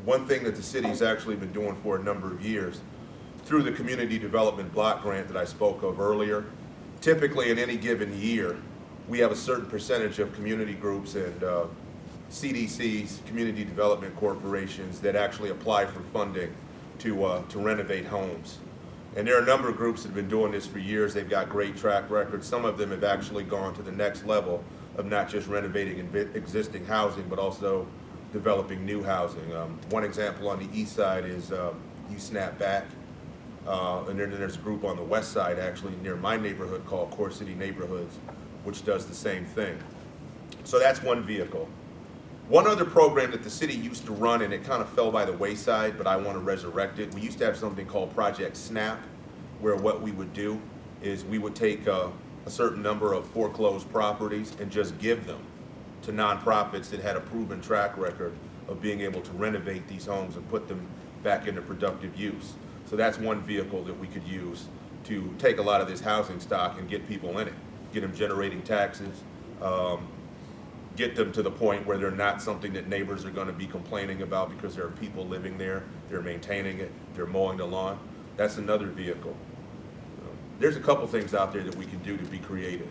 one thing that the city's actually been doing for a number of years, through the community development block grant that I spoke of earlier, typically in any given year, we have a certain percentage of community groups and CDCs, community development corporations, that actually apply for funding to renovate homes. And there are a number of groups that have been doing this for years. They've got great track records. Some of them have actually gone to the next level of not just renovating existing housing, but also developing new housing. One example on the east side is You Snap Back. And then there's a group on the west side, actually near my neighborhood, called Core City Neighborhoods, which does the same thing. So that's one vehicle. One other program that the city used to run, and it kind of fell by the wayside, but I want to resurrect it. We used to have something called Project SNAP, where what we would do is we would take a certain number of foreclosed properties and just give them to nonprofits that had a proven track record of being able to renovate these homes and put them back into productive use. So that's one vehicle that we could use to take a lot of this housing stock and get people in it, get them generating taxes, get them to the point where they're not something that neighbors are going to be complaining about because there are people living there, they're maintaining it, they're mowing the lawn. That's another vehicle. There's a couple things out there that we can do to be creative.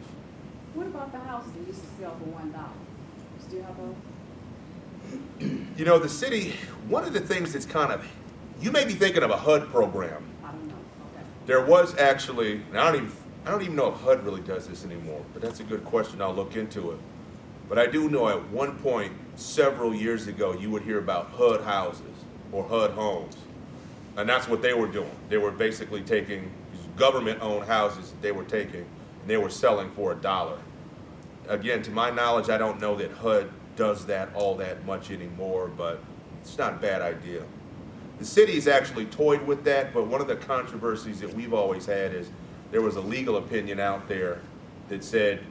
What about the houses that used to sell for $1? Still have those? You know, the city, one of the things that's kind of, you may be thinking of a HUD program. I don't know. Okay. There was actually, and I don't even know if HUD really does this anymore, but that's a good question. I'll look into it. But I do know at one point, several years ago, you would hear about HUD houses or HUD homes. And that's what they were doing. They were basically taking these government-owned houses that they were taking, and they were selling for $1. Again, to my knowledge, I don't know that HUD does that all that much anymore, but it's not a bad idea. The city's actually toyed with that, but one of the controversies that we've always had is there was a legal opinion out there that said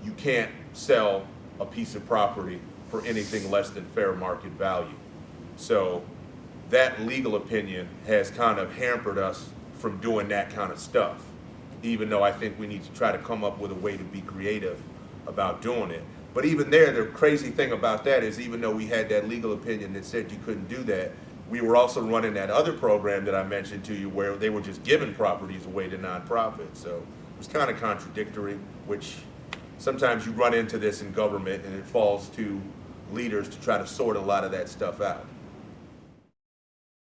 you can't sell a piece of property for anything less than fair market value. So that legal opinion has kind of hampered us from doing that kind of stuff, even though I think we need to try to come up with a way to be creative about doing it. But even there, the crazy thing about that is even though we had that legal opinion that said you couldn't do that, we were also running that other program that I mentioned to you where they were just giving properties away to nonprofits. So it was kind of contradictory, which sometimes you run into this in government and it falls to leaders to try to sort a lot of that stuff out.